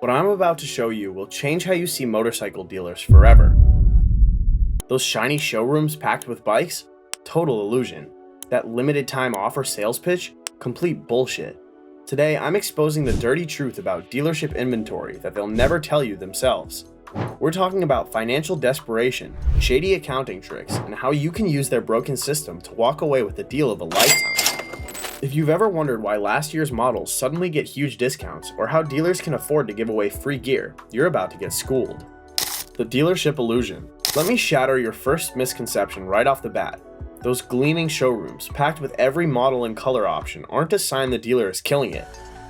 What I'm about to show you will change how you see motorcycle dealers forever. Those shiny showrooms packed with bikes? Total illusion. That limited time offer sales pitch? Complete bullshit. Today, I'm exposing the dirty truth about dealership inventory that they'll never tell you themselves. We're talking about financial desperation, shady accounting tricks, and how you can use their broken system to walk away with the deal of a lifetime. If you've ever wondered why last year's models suddenly get huge discounts, or how dealers can afford to give away free gear, you're about to get schooled. The dealership illusion. Let me shatter your first misconception right off the bat. Those gleaming showrooms, packed with every model and color option, aren't a sign the dealer is killing it.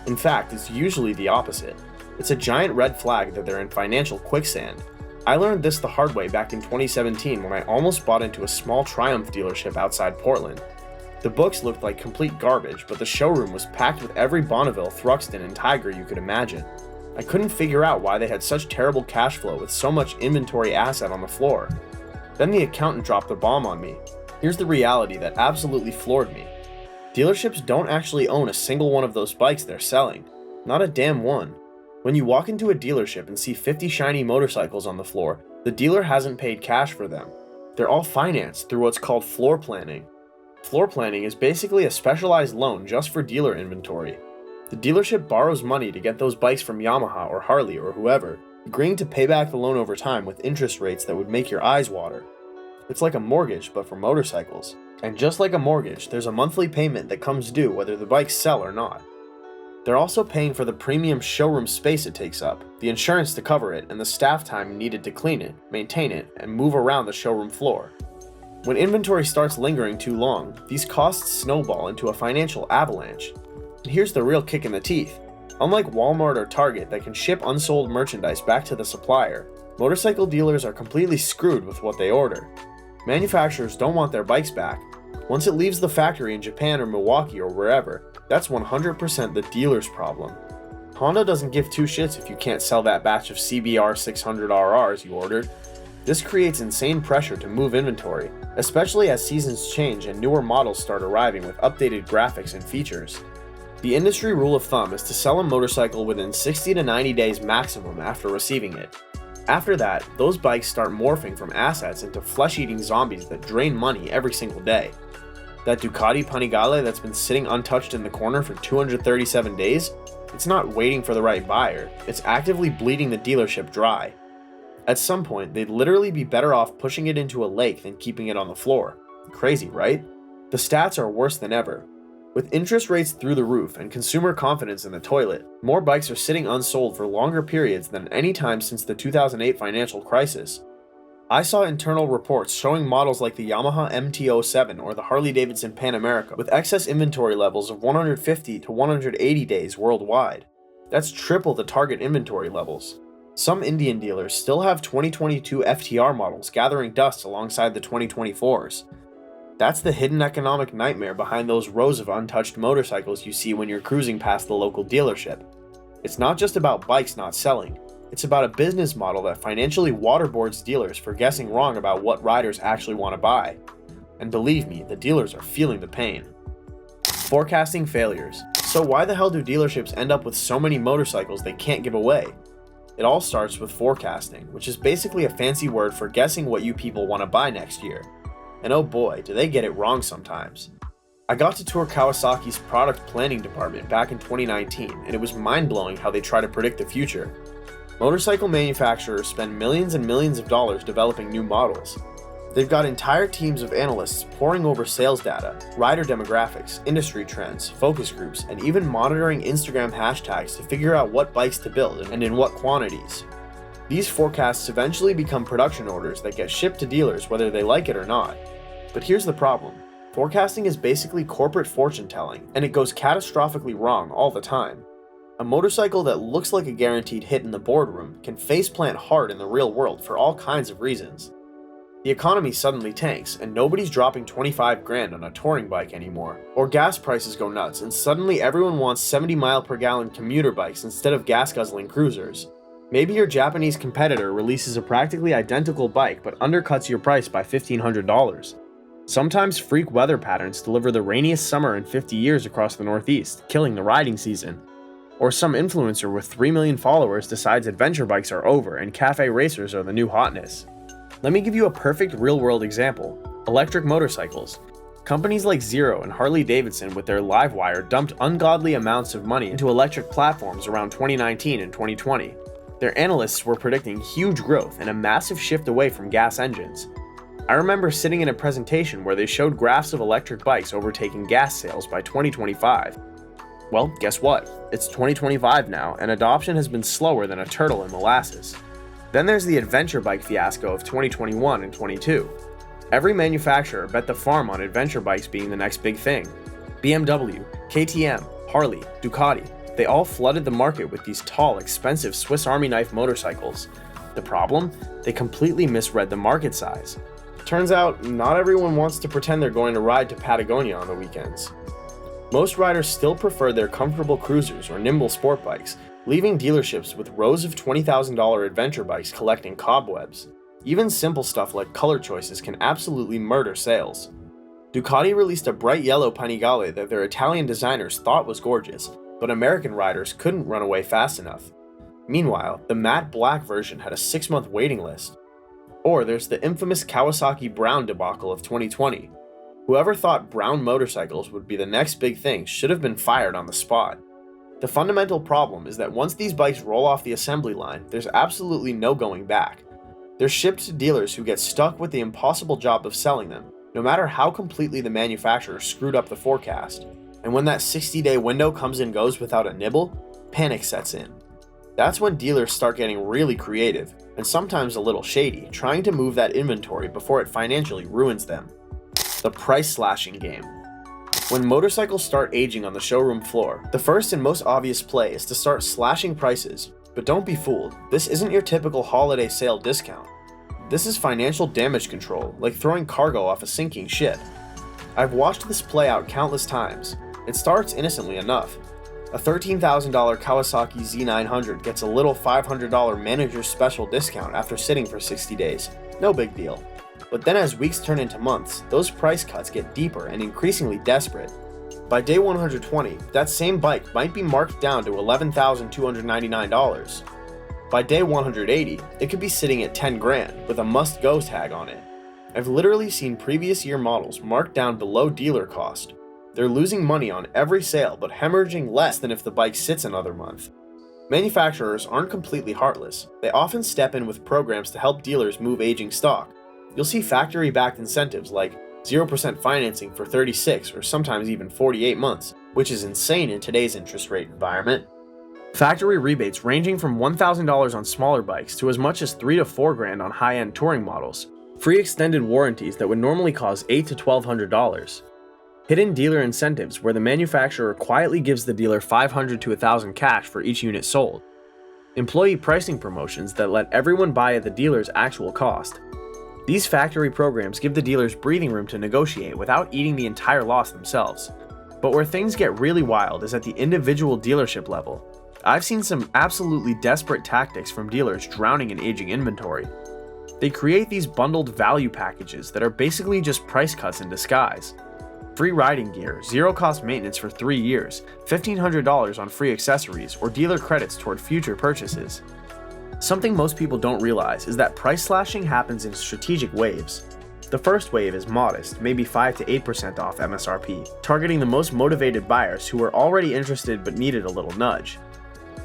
In fact, it's usually the opposite. It's a giant red flag that they're in financial quicksand. I learned this the hard way back in 2017 when I almost bought into a small Triumph dealership outside Portland. The books looked like complete garbage, but the showroom was packed with every Bonneville, Thruxton, and Tiger you could imagine. I couldn't figure out why they had such terrible cash flow with so much inventory asset on the floor. Then the accountant dropped the bomb on me. Here's the reality that absolutely floored me. Dealerships don't actually own a single one of those bikes they're selling. Not a damn one. When you walk into a dealership and see 50 shiny motorcycles on the floor, the dealer hasn't paid cash for them. They're all financed through what's called floor planning. Floor planning is basically a specialized loan just for dealer inventory. The dealership borrows money to get those bikes from Yamaha or Harley or whoever, agreeing to pay back the loan over time with interest rates that would make your eyes water. It's like a mortgage, but for motorcycles. And just like a mortgage, there's a monthly payment that comes due whether the bikes sell or not. They're also paying for the premium showroom space it takes up, the insurance to cover it, and the staff time needed to clean it, maintain it, and move around the showroom floor. When inventory starts lingering too long, these costs snowball into a financial avalanche. And here's the real kick in the teeth. Unlike Walmart or Target that can ship unsold merchandise back to the supplier, motorcycle dealers are completely screwed with what they order. Manufacturers don't want their bikes back. Once it leaves the factory in Japan or Milwaukee or wherever, that's 100% the dealer's problem. Honda doesn't give two shits if you can't sell that batch of CBR 600RRs you ordered. This creates insane pressure to move inventory, especially as seasons change and newer models start arriving with updated graphics and features. The industry rule of thumb is to sell a motorcycle within 60 to 90 days maximum after receiving it. After that, those bikes start morphing from assets into flesh-eating zombies that drain money every single day. That Ducati Panigale that's been sitting untouched in the corner for 237 days, it's not waiting for the right buyer, it's actively bleeding the dealership dry. At some point, they'd literally be better off pushing it into a lake than keeping it on the floor. Crazy, right? The stats are worse than ever. With interest rates through the roof and consumer confidence in the toilet, more bikes are sitting unsold for longer periods than any time since the 2008 financial crisis. I saw internal reports showing models like the Yamaha MT-07 or the Harley-Davidson Pan America with excess inventory levels of 150 to 180 days worldwide. That's triple the target inventory levels. Some Indian dealers still have 2022 FTR models gathering dust alongside the 2024s. That's the hidden economic nightmare behind those rows of untouched motorcycles you see when you're cruising past the local dealership. It's not just about bikes not selling, it's about a business model that financially waterboards dealers for guessing wrong about what riders actually want to buy. And believe me, the dealers are feeling the pain. Forecasting failures. So why the hell do dealerships end up with so many motorcycles they can't give away? It all starts with forecasting, which is basically a fancy word for guessing what you people want to buy next year. And oh boy, do they get it wrong sometimes. I got to tour Kawasaki's product planning department back in 2019, and it was mind-blowing how they try to predict the future. Motorcycle manufacturers spend millions and millions of dollars developing new models. They've got entire teams of analysts poring over sales data, rider demographics, industry trends, focus groups, and even monitoring Instagram hashtags to figure out what bikes to build and in what quantities. These forecasts eventually become production orders that get shipped to dealers whether they like it or not. But here's the problem. Forecasting is basically corporate fortune telling, and it goes catastrophically wrong all the time. A motorcycle that looks like a guaranteed hit in the boardroom can faceplant hard in the real world for all kinds of reasons. The economy suddenly tanks, and nobody's dropping 25 grand on a touring bike anymore. Or gas prices go nuts, and suddenly everyone wants 70 mile per gallon commuter bikes instead of gas-guzzling cruisers. Maybe your Japanese competitor releases a practically identical bike but undercuts your price by $1,500. Sometimes freak weather patterns deliver the rainiest summer in 50 years across the Northeast, killing the riding season. Or some influencer with 3 million followers decides adventure bikes are over and cafe racers are the new hotness. Let me give you a perfect real-world example: electric motorcycles. Companies like Zero and Harley-Davidson with their Livewire dumped ungodly amounts of money into electric platforms around 2019 and 2020. Their analysts were predicting huge growth and a massive shift away from gas engines. I remember sitting in a presentation where they showed graphs of electric bikes overtaking gas sales by 2025. Well, guess what? It's 2025 now, and adoption has been slower than a turtle in molasses. Then there's the adventure bike fiasco of 2021 and 22. Every manufacturer bet the farm on adventure bikes being the next big thing. BMW, KTM, Harley, Ducati, they all flooded the market with these tall, expensive Swiss Army knife motorcycles. The problem? They completely misread the market size. Turns out, not everyone wants to pretend they're going to ride to Patagonia on the weekends. Most riders still prefer their comfortable cruisers or nimble sport bikes, leaving dealerships with rows of $20,000 adventure bikes collecting cobwebs. Even simple stuff like color choices can absolutely murder sales. Ducati released a bright yellow Panigale that their Italian designers thought was gorgeous, but American riders couldn't run away fast enough. Meanwhile, the matte black version had a 6-month waiting list. Or there's the infamous Kawasaki Brown debacle of 2020. Whoever thought brown motorcycles would be the next big thing should have been fired on the spot. The fundamental problem is that once these bikes roll off the assembly line, there's absolutely no going back. They're shipped to dealers who get stuck with the impossible job of selling them, no matter how completely the manufacturer screwed up the forecast. And when that 60-day window comes and goes without a nibble, panic sets in. That's when dealers start getting really creative, and sometimes a little shady, trying to move that inventory before it financially ruins them. The price slashing game. When motorcycles start aging on the showroom floor, the first and most obvious play is to start slashing prices. But don't be fooled, this isn't your typical holiday sale discount. This is financial damage control, like throwing cargo off a sinking ship. I've watched this play out countless times. It starts innocently enough. A $13,000 Kawasaki Z900 gets a little $500 manager's special discount after sitting for 60 days. No big deal. But then as weeks turn into months, those price cuts get deeper and increasingly desperate. By day 120, that same bike might be marked down to $11,299. By day 180, it could be sitting at 10 grand with a must-go tag on it. I've literally seen previous year models marked down below dealer cost. They're losing money on every sale but hemorrhaging less than if the bike sits another month. Manufacturers aren't completely heartless. They often step in with programs to help dealers move aging stock. You'll see factory-backed incentives like 0% financing for 36 or sometimes even 48 months, which is insane in today's interest rate environment. Factory rebates ranging from $1,000 on smaller bikes to as much as $3 to $4 grand on high-end touring models. Free extended warranties that would normally cost $800 to $1,200. Hidden dealer incentives where the manufacturer quietly gives the dealer $500 to $1,000 cash for each unit sold. Employee pricing promotions that let everyone buy at the dealer's actual cost. These factory programs give the dealers breathing room to negotiate without eating the entire loss themselves. But where things get really wild is at the individual dealership level. I've seen some absolutely desperate tactics from dealers drowning in aging inventory. They create these bundled value packages that are basically just price cuts in disguise. Free riding gear, zero-cost maintenance for 3 years, $1,500 on free accessories, or dealer credits toward future purchases. Something most people don't realize is that price slashing happens in strategic waves. The first wave is modest, maybe 5 to 8% off MSRP, targeting the most motivated buyers who were already interested but needed a little nudge.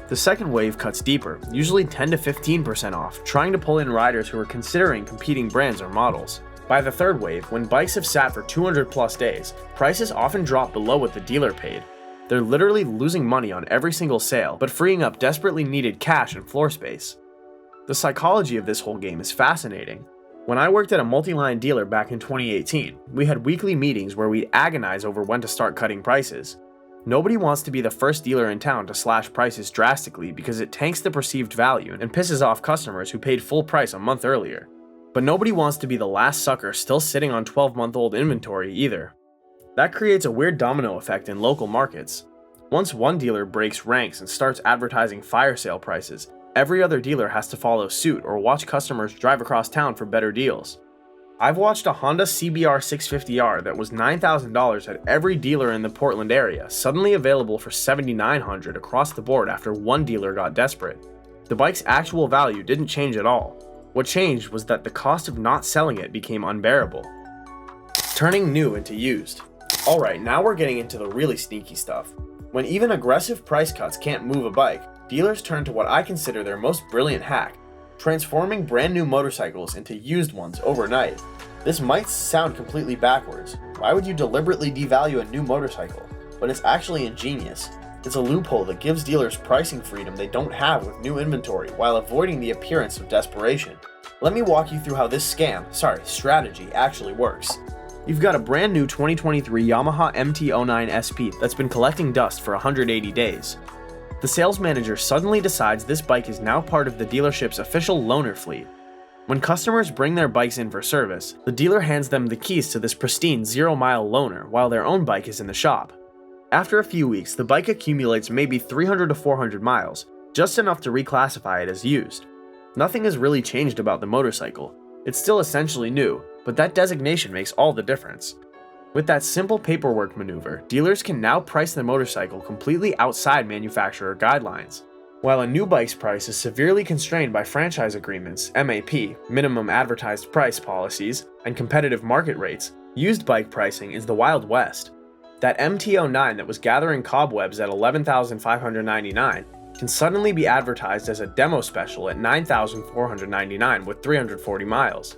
The second wave cuts deeper, usually 10 to 15% off, trying to pull in riders who are considering competing brands or models. By the third wave, when bikes have sat for 200 plus days, prices often drop below what the dealer paid. They're literally losing money on every single sale, but freeing up desperately needed cash and floor space. The psychology of this whole game is fascinating. When I worked at a multi-line dealer back in 2018, we had weekly meetings where we'd agonize over when to start cutting prices. Nobody wants to be the first dealer in town to slash prices drastically because it tanks the perceived value and pisses off customers who paid full price a month earlier. But nobody wants to be the last sucker still sitting on 12-month-old inventory either. That creates a weird domino effect in local markets. Once one dealer breaks ranks and starts advertising fire sale prices, every other dealer has to follow suit or watch customers drive across town for better deals. I've watched a Honda CBR 650R that was $9,000 at every dealer in the Portland area suddenly available for $7,900 across the board after one dealer got desperate. The bike's actual value didn't change at all. What changed was that the cost of not selling it became unbearable. Turning new into used. Alright, now we're getting into the really sneaky stuff. When even aggressive price cuts can't move a bike, dealers turn to what I consider their most brilliant hack: transforming brand new motorcycles into used ones overnight. This might sound completely backwards. Why would you deliberately devalue a new motorcycle? But it's actually ingenious. It's a loophole that gives dealers pricing freedom they don't have with new inventory while avoiding the appearance of desperation. Let me walk you through how this strategy actually works. You've got a brand new 2023 Yamaha MT-09 SP that's been collecting dust for 180 days. The sales manager suddenly decides this bike is now part of the dealership's official loaner fleet. When customers bring their bikes in for service, the dealer hands them the keys to this pristine 0-mile loaner while their own bike is in the shop. After a few weeks, the bike accumulates maybe 300 to 400 miles, just enough to reclassify it as used. Nothing has really changed about the motorcycle. It's still essentially new, but that designation makes all the difference. With that simple paperwork maneuver, dealers can now price the motorcycle completely outside manufacturer guidelines. While a new bike's price is severely constrained by franchise agreements, MAP, minimum advertised price policies, and competitive market rates, used bike pricing is the Wild West. That MT-09 that was gathering cobwebs at $11,599 can suddenly be advertised as a demo special at $9,499 with 340 miles.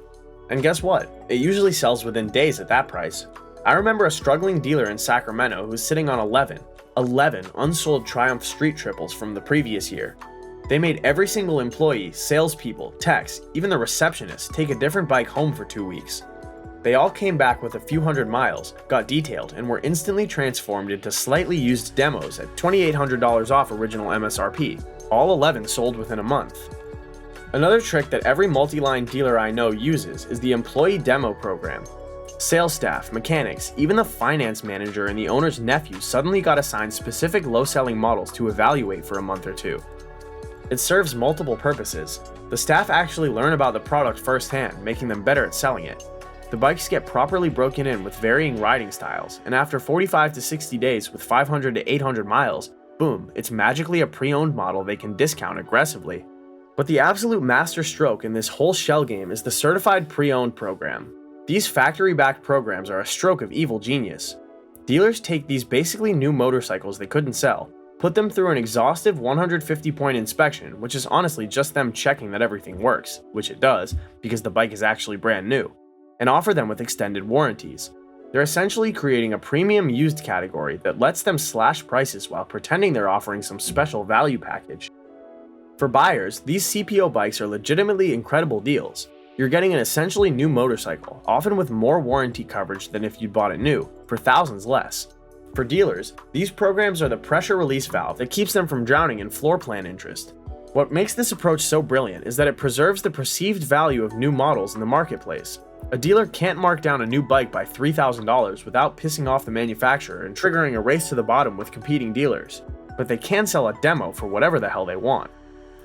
And guess what? It usually sells within days at that price. I remember a struggling dealer in Sacramento who was sitting on 11 unsold Triumph Street Triples from the previous year. They made every single employee, salespeople, techs, even the receptionist take a different bike home for 2 weeks. They all came back with a few hundred miles, got detailed, and were instantly transformed into slightly used demos at $2,800 off original MSRP. All 11 sold within a month. Another trick that every multi-line dealer I know uses is the employee demo program. Sales staff, mechanics, even the finance manager and the owner's nephew suddenly got assigned specific low-selling models to evaluate for a month or two. It serves multiple purposes. The staff actually learn about the product firsthand, making them better at selling it. The bikes get properly broken in with varying riding styles, and after 45 to 60 days with 500 to 800 miles, boom, it's magically a pre-owned model they can discount aggressively. But the absolute master stroke in this whole shell game is the Certified Pre-Owned program. These factory-backed programs are a stroke of evil genius. Dealers take these basically new motorcycles they couldn't sell, put them through an exhaustive 150-point inspection, which is honestly just them checking that everything works, which it does, because the bike is actually brand new, and offer them with extended warranties. They're essentially creating a premium used category that lets them slash prices while pretending they're offering some special value package. For buyers, these CPO bikes are legitimately incredible deals. You're getting an essentially new motorcycle, often with more warranty coverage than if you'd bought it new, for thousands less. For dealers, these programs are the pressure release valve that keeps them from drowning in floor plan interest. What makes this approach so brilliant is that it preserves the perceived value of new models in the marketplace. A dealer can't mark down a new bike by $3,000 without pissing off the manufacturer and triggering a race to the bottom with competing dealers, but they can sell a demo for whatever the hell they want.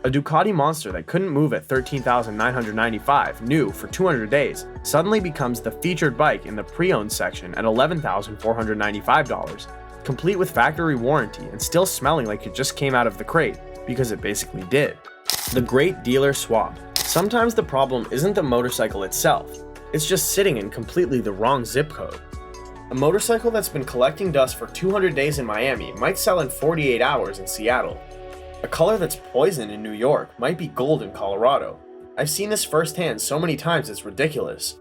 A Ducati Monster that couldn't move at $13,995 new for 200 days suddenly becomes the featured bike in the pre-owned section at $11,495, complete with factory warranty and still smelling like it just came out of the crate, because it basically did. The great dealer swap. Sometimes the problem isn't the motorcycle itself, it's just sitting in completely the wrong zip code. A motorcycle that's been collecting dust for 200 days in Miami might sell in 48 hours in Seattle. A color that's poison in New York might be gold in Colorado. I've seen this firsthand so many times it's ridiculous.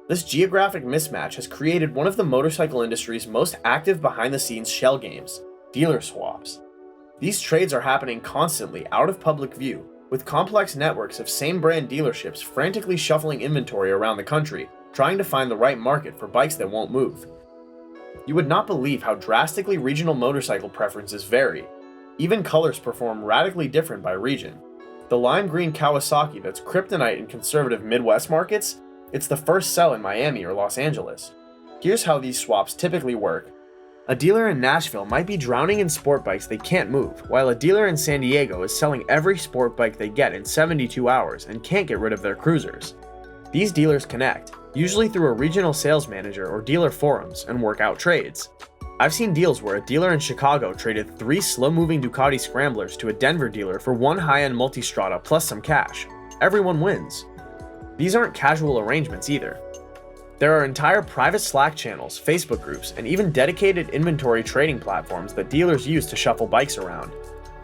This geographic mismatch has created one of the motorcycle industry's most active behind-the-scenes shell games, dealer swaps. These trades are happening constantly out of public view, with complex networks of same-brand dealerships frantically shuffling inventory around the country, trying to find the right market for bikes that won't move. You would not believe how drastically regional motorcycle preferences vary. Even colors perform radically different by region. The lime green Kawasaki that's kryptonite in conservative Midwest markets, it's the first sell in Miami or Los Angeles. Here's how these swaps typically work. A dealer in Nashville might be drowning in sport bikes they can't move, while a dealer in San Diego is selling every sport bike they get in 72 hours and can't get rid of their cruisers. These dealers connect. usually through a regional sales manager or dealer forums, and work out trades. I've seen deals where a dealer in Chicago traded 3 slow-moving Ducati Scramblers to a Denver dealer for 1 high-end Multistrada plus some cash. Everyone wins. These aren't casual arrangements either. There are entire private Slack channels, Facebook groups, and even dedicated inventory trading platforms that dealers use to shuffle bikes around.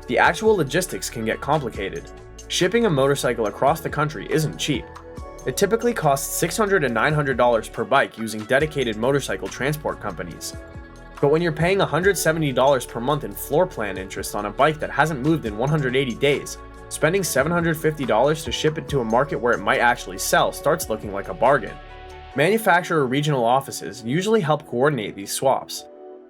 The actual logistics can get complicated. Shipping a motorcycle across the country isn't cheap. It typically costs $600 to $900 per bike using dedicated motorcycle transport companies. But when you're paying $170 per month in floor plan interest on a bike that hasn't moved in 180 days, spending $750 to ship it to a market where it might actually sell starts looking like a bargain. Manufacturer regional offices usually help coordinate these swaps.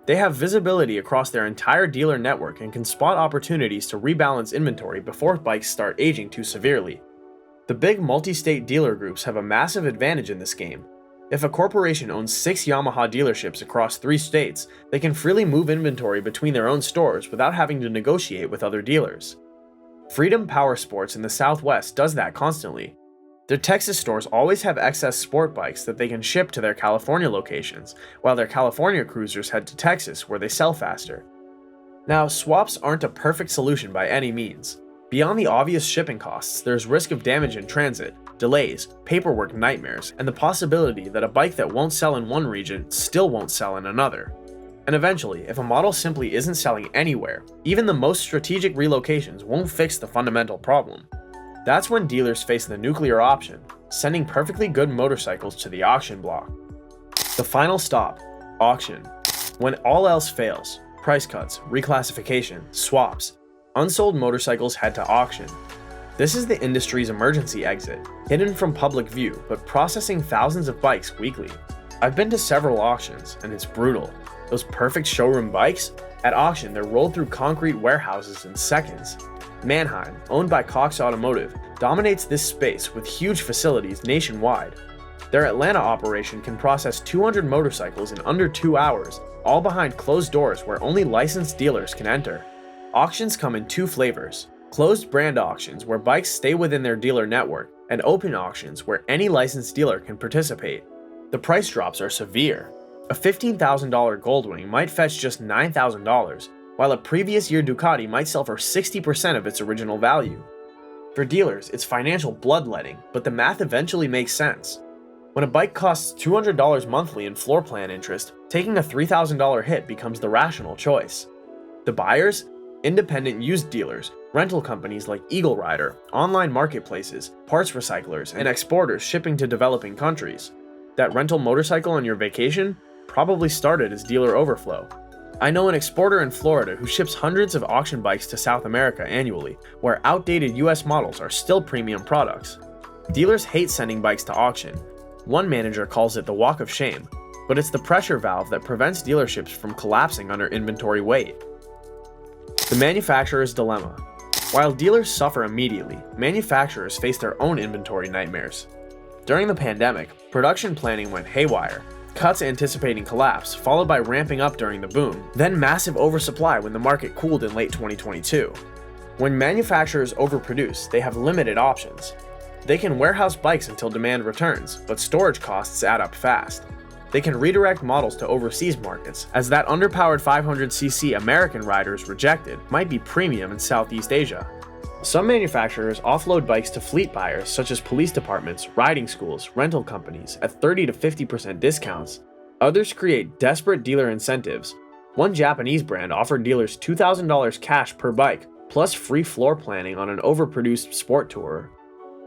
They have visibility across their entire dealer network and can spot opportunities to rebalance inventory before bikes start aging too severely. The big multi-state dealer groups have a massive advantage in this game. If a corporation owns 6 Yamaha dealerships across 3 states, they can freely move inventory between their own stores without having to negotiate with other dealers. Freedom Power Sports in the Southwest does that constantly. Their Texas stores always have excess sport bikes that they can ship to their California locations, while their California cruisers head to Texas where they sell faster. Now, swaps aren't a perfect solution by any means. Beyond the obvious shipping costs, there's risk of damage in transit, delays, paperwork nightmares, and the possibility that a bike that won't sell in one region still won't sell in another. And eventually, if a model simply isn't selling anywhere, even the most strategic relocations won't fix the fundamental problem. That's when dealers face the nuclear option, sending perfectly good motorcycles to the auction block. The final stop, auction. When all else fails, price cuts, reclassification, swaps, unsold motorcycles head to auction. This is the industry's emergency exit, hidden from public view but processing thousands of bikes weekly. I've been to several auctions, and it's brutal. Those perfect showroom bikes? At auction, they're rolled through concrete warehouses in seconds. Mannheim, owned by Cox Automotive, dominates this space with huge facilities nationwide. Their Atlanta operation can process 200 motorcycles in under 2 hours, all behind closed doors where only licensed dealers can enter. Auctions come in 2 flavors: closed brand auctions where bikes stay within their dealer network, and open auctions where any licensed dealer can participate. The price drops are severe. A $15,000 Goldwing might fetch just $9,000, while a previous year Ducati might sell for 60% of its original value. For dealers, it's financial bloodletting, but the math eventually makes sense. When a bike costs $200 monthly in floor plan interest, taking a $3,000 hit becomes the rational choice. The buyers? Independent used dealers, rental companies like Eagle Rider, online marketplaces, parts recyclers, and exporters shipping to developing countries. That rental motorcycle on your vacation probably started as dealer overflow. I know an exporter in Florida who ships hundreds of auction bikes to South America annually, where outdated US models are still premium products. Dealers hate sending bikes to auction. One manager calls it the walk of shame, but it's the pressure valve that prevents dealerships from collapsing under inventory weight. The manufacturer's dilemma. While dealers suffer immediately, manufacturers face their own inventory nightmares. During the pandemic, production planning went haywire. Cuts anticipating collapse, followed by ramping up during the boom, then massive oversupply when the market cooled in late 2022. When manufacturers overproduce, they have limited options. They can warehouse bikes until demand returns, but storage costs add up fast. They can redirect models to overseas markets, as that underpowered 500cc American riders rejected might be premium in Southeast Asia. Some manufacturers offload bikes to fleet buyers such as police departments, riding schools, rental companies at 30 to 50% discounts. Others create desperate dealer incentives. One Japanese brand offered dealers $2,000 cash per bike, plus free floor planning on an overproduced sport tourer.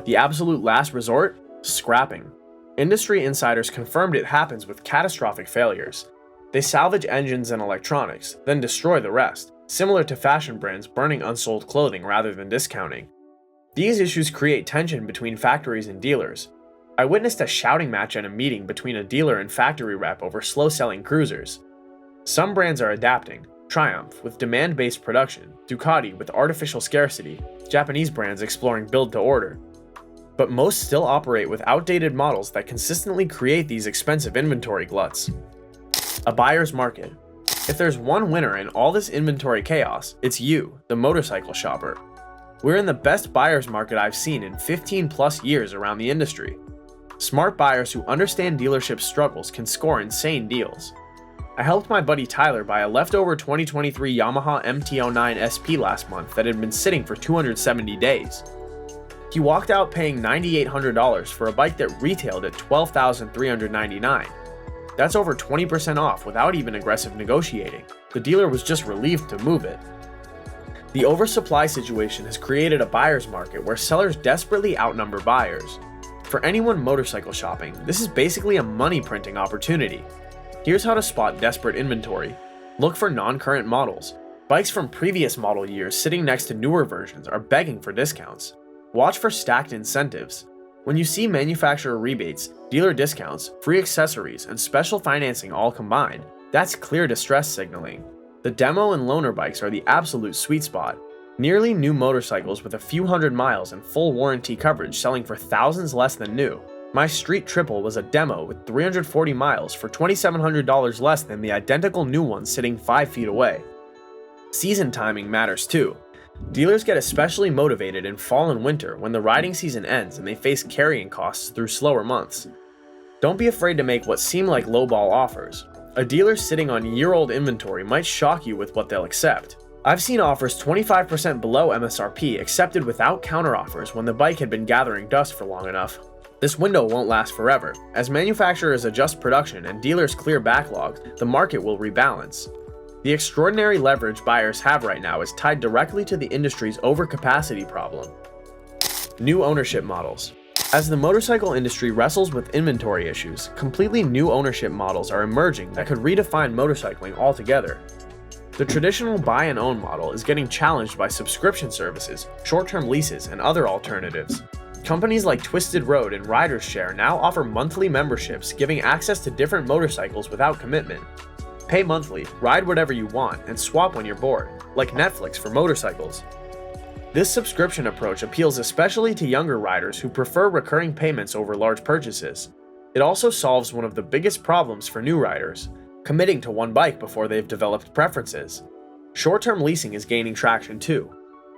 The absolute last resort? Scrapping. Industry insiders confirmed it happens with catastrophic failures. They salvage engines and electronics, then destroy the rest, similar to fashion brands burning unsold clothing rather than discounting. These issues create tension between factories and dealers. I witnessed a shouting match at a meeting between a dealer and factory rep over slow-selling cruisers. Some brands are adapting: Triumph with demand-based production, Ducati with artificial scarcity, Japanese brands exploring build-to-order. But most still operate with outdated models that consistently create these expensive inventory gluts. A buyer's market. If there's one winner in all this inventory chaos, it's you, the motorcycle shopper. We're in the best buyer's market I've seen in 15 plus years around the industry. Smart buyers who understand dealership struggles can score insane deals. I helped my buddy Tyler buy a leftover 2023 Yamaha MT-09 SP last month that had been sitting for 270 days. He walked out paying $9,800 for a bike that retailed at $12,399. That's over 20% off without even aggressive negotiating. The dealer was just relieved to move it. The oversupply situation has created a buyer's market where sellers desperately outnumber buyers. For anyone motorcycle shopping, this is basically a money printing opportunity. Here's how to spot desperate inventory. Look for non-current models. Bikes from previous model years sitting next to newer versions are begging for discounts. Watch for stacked incentives. When you see manufacturer rebates, dealer discounts, free accessories, and special financing all combined, that's clear distress signaling. The demo and loaner bikes are the absolute sweet spot. Nearly new motorcycles with a few hundred miles and full warranty coverage selling for thousands less than new. My Street Triple was a demo with 340 miles for $2,700 less than the identical new one sitting 5 feet away. Season timing matters too. Dealers get especially motivated in fall and winter when the riding season ends and they face carrying costs through slower months. Don't be afraid to make what seem like lowball offers. A dealer sitting on year-old inventory might shock you with what they'll accept. I've seen offers 25% below MSRP accepted without counteroffers when the bike had been gathering dust for long enough. This window won't last forever. As manufacturers adjust production and dealers clear backlogs, the market will rebalance. The extraordinary leverage buyers have right now is tied directly to the industry's overcapacity problem. New ownership models. As the motorcycle industry wrestles with inventory issues, completely new ownership models are emerging that could redefine motorcycling altogether. The traditional buy and own model is getting challenged by subscription services, short-term leases, and other alternatives. Companies like Twisted Road and Riders Share now offer monthly memberships giving access to different motorcycles without commitment. Pay monthly, ride whatever you want, and swap when you're bored, like Netflix for motorcycles. This subscription approach appeals especially to younger riders who prefer recurring payments over large purchases. It also solves one of the biggest problems for new riders, committing to one bike before they've developed preferences. Short-term leasing is gaining traction too.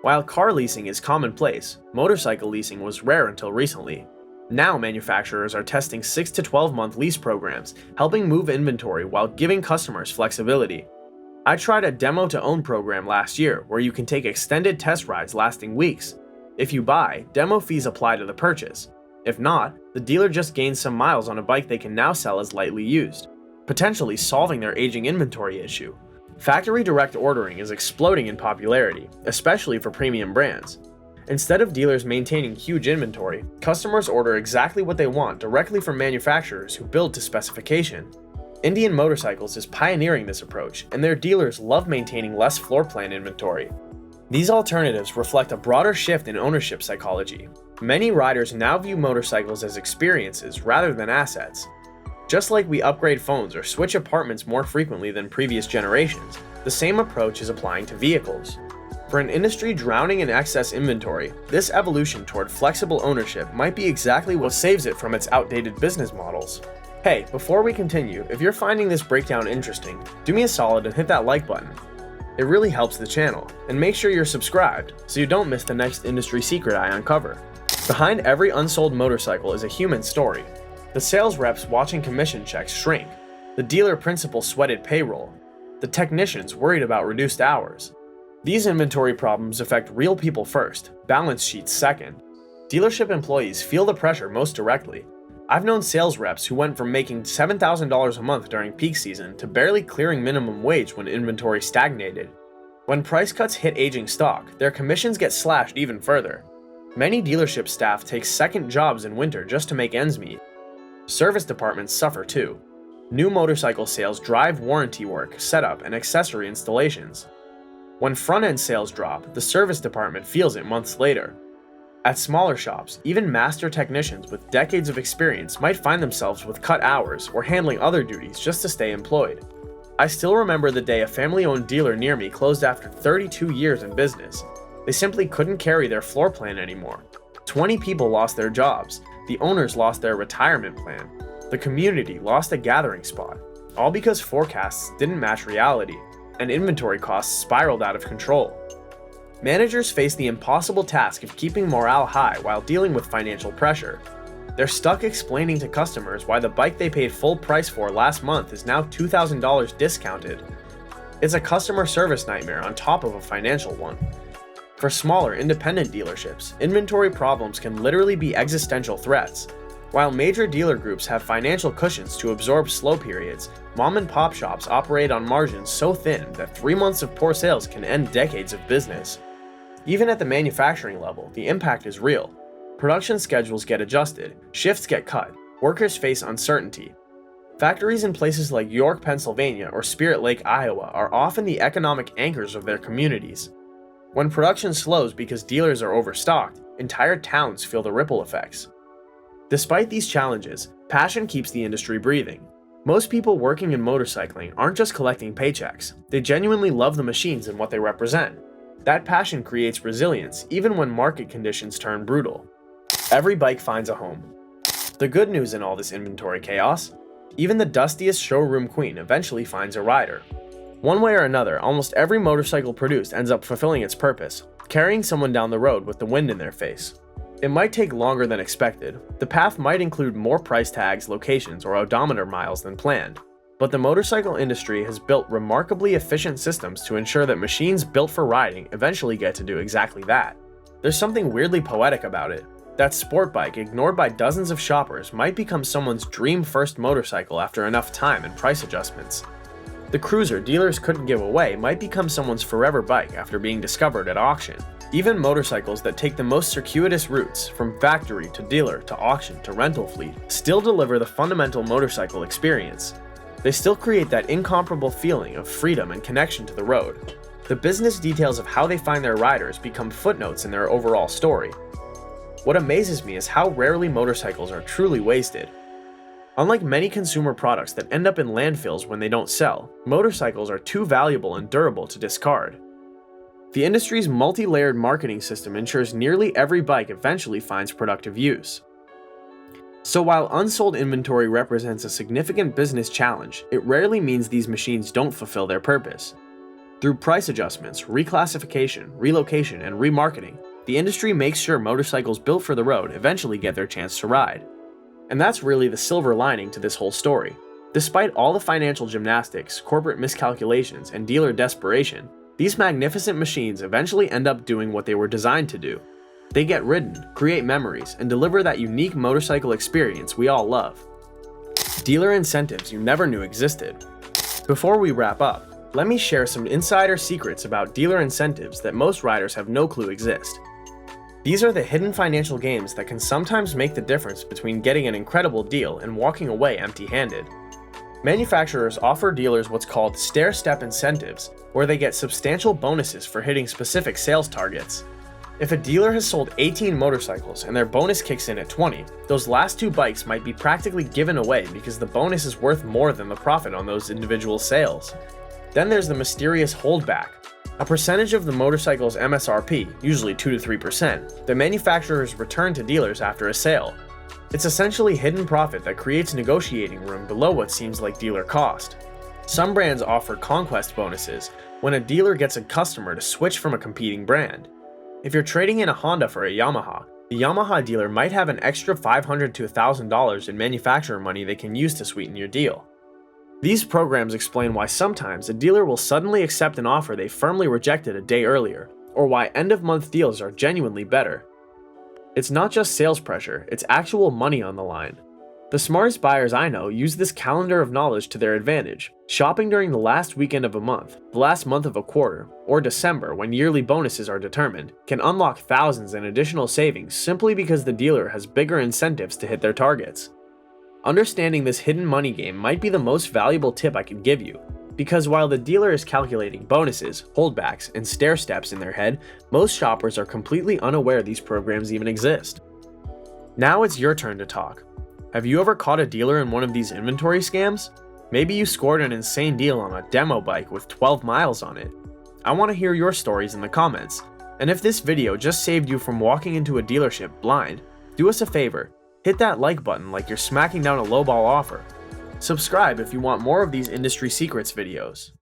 While car leasing is commonplace, motorcycle leasing was rare until recently. Now manufacturers are testing 6 to 12-month lease programs, helping move inventory while giving customers flexibility. I tried a demo-to-own program last year where you can take extended test rides lasting weeks. If you buy, demo fees apply to the purchase. If not, the dealer just gains some miles on a bike they can now sell as lightly used, potentially solving their aging inventory issue. Factory direct ordering is exploding in popularity, especially for premium brands. Instead of dealers maintaining huge inventory, customers order exactly what they want directly from manufacturers who build to specification. Indian Motorcycles is pioneering this approach, and their dealers love maintaining less floor plan inventory. These alternatives reflect a broader shift in ownership psychology. Many riders now view motorcycles as experiences rather than assets. Just like we upgrade phones or switch apartments more frequently than previous generations, the same approach is applying to vehicles. For an industry drowning in excess inventory, this evolution toward flexible ownership might be exactly what saves it from its outdated business models. Hey, before we continue, if you're finding this breakdown interesting, do me a solid and hit that like button. It really helps the channel, and make sure you're subscribed so you don't miss the next industry secret I uncover. Behind every unsold motorcycle is a human story. The sales reps watching commission checks shrink, the dealer principal sweated payroll, the technicians worried about reduced hours. These inventory problems affect real people first, balance sheets second. Dealership employees feel the pressure most directly. I've known sales reps who went from making $7,000 a month during peak season to barely clearing minimum wage when inventory stagnated. When price cuts hit aging stock, their commissions get slashed even further. Many dealership staff take second jobs in winter just to make ends meet. Service departments suffer too. New motorcycle sales drive warranty work, setup, and accessory installations. When front-end sales drop, the service department feels it months later. At smaller shops, even master technicians with decades of experience might find themselves with cut hours or handling other duties just to stay employed. I still remember the day a family-owned dealer near me closed after 32 years in business. They simply couldn't carry their floor plan anymore. 20 people lost their jobs, the owners lost their retirement plan, the community lost a gathering spot, all because forecasts didn't match reality, and inventory costs spiraled out of control. Managers face the impossible task of keeping morale high while dealing with financial pressure. They're stuck explaining to customers why the bike they paid full price for last month is now $2,000 discounted. It's a customer service nightmare on top of a financial one. For smaller, independent dealerships, inventory problems can literally be existential threats. While major dealer groups have financial cushions to absorb slow periods, mom-and-pop shops operate on margins so thin that 3 months of poor sales can end decades of business. Even at the manufacturing level, the impact is real. Production schedules get adjusted, shifts get cut, workers face uncertainty. Factories in places like York, Pennsylvania or Spirit Lake, Iowa are often the economic anchors of their communities. When production slows because dealers are overstocked, entire towns feel the ripple effects. Despite these challenges, passion keeps the industry breathing. Most people working in motorcycling aren't just collecting paychecks, they genuinely love the machines and what they represent. That passion creates resilience even when market conditions turn brutal. Every bike finds a home. The good news in all this inventory chaos? Even the dustiest showroom queen eventually finds a rider. One way or another, almost every motorcycle produced ends up fulfilling its purpose, carrying someone down the road with the wind in their face. It might take longer than expected. The path might include more price tags, locations, or odometer miles than planned. But the motorcycle industry has built remarkably efficient systems to ensure that machines built for riding eventually get to do exactly that. There's something weirdly poetic about it. That sport bike ignored by dozens of shoppers might become someone's dream first motorcycle after enough time and price adjustments. The cruiser dealers couldn't give away might become someone's forever bike after being discovered at auction. Even motorcycles that take the most circuitous routes, from factory to dealer to auction to rental fleet, still deliver the fundamental motorcycle experience. They still create that incomparable feeling of freedom and connection to the road. The business details of how they find their riders become footnotes in their overall story. What amazes me is how rarely motorcycles are truly wasted. Unlike many consumer products that end up in landfills when they don't sell, motorcycles are too valuable and durable to discard. The industry's multi-layered marketing system ensures nearly every bike eventually finds productive use. So while unsold inventory represents a significant business challenge, it rarely means these machines don't fulfill their purpose. Through price adjustments, reclassification, relocation, and remarketing, the industry makes sure motorcycles built for the road eventually get their chance to ride. And that's really the silver lining to this whole story. Despite all the financial gymnastics, corporate miscalculations, and dealer desperation, these magnificent machines eventually end up doing what they were designed to do. They get ridden, create memories, and deliver that unique motorcycle experience we all love. Dealer incentives you never knew existed. Before we wrap up, let me share some insider secrets about dealer incentives that most riders have no clue exist. These are the hidden financial gains that can sometimes make the difference between getting an incredible deal and walking away empty-handed. Manufacturers offer dealers what's called stair-step incentives, where they get substantial bonuses for hitting specific sales targets. If a dealer has sold 18 motorcycles and their bonus kicks in at 20, those last 2 bikes might be practically given away because the bonus is worth more than the profit on those individual sales. Then there's the mysterious holdback, a percentage of the motorcycle's MSRP, usually 2 to 3%, that manufacturers return to dealers after a sale. It's essentially hidden profit that creates negotiating room below what seems like dealer cost. Some brands offer conquest bonuses when a dealer gets a customer to switch from a competing brand. If you're trading in a Honda for a Yamaha, the Yamaha dealer might have an extra $500 to $1,000 in manufacturer money they can use to sweeten your deal. These programs explain why sometimes a dealer will suddenly accept an offer they firmly rejected a day earlier, or why end-of-month deals are genuinely better. It's not just sales pressure, it's actual money on the line. The smartest buyers I know use this calendar of knowledge to their advantage. Shopping during the last weekend of a month, the last month of a quarter, or December when yearly bonuses are determined, can unlock thousands in additional savings simply because the dealer has bigger incentives to hit their targets. Understanding this hidden money game might be the most valuable tip I could give you, because while the dealer is calculating bonuses, holdbacks, and stair steps in their head, most shoppers are completely unaware these programs even exist. Now it's your turn to talk. Have you ever caught a dealer in one of these inventory scams? Maybe you scored an insane deal on a demo bike with 12 miles on it. I want to hear your stories in the comments, and if this video just saved you from walking into a dealership blind, do us a favor. Hit that like button like you're smacking down a lowball offer. Subscribe if you want more of these industry secrets videos.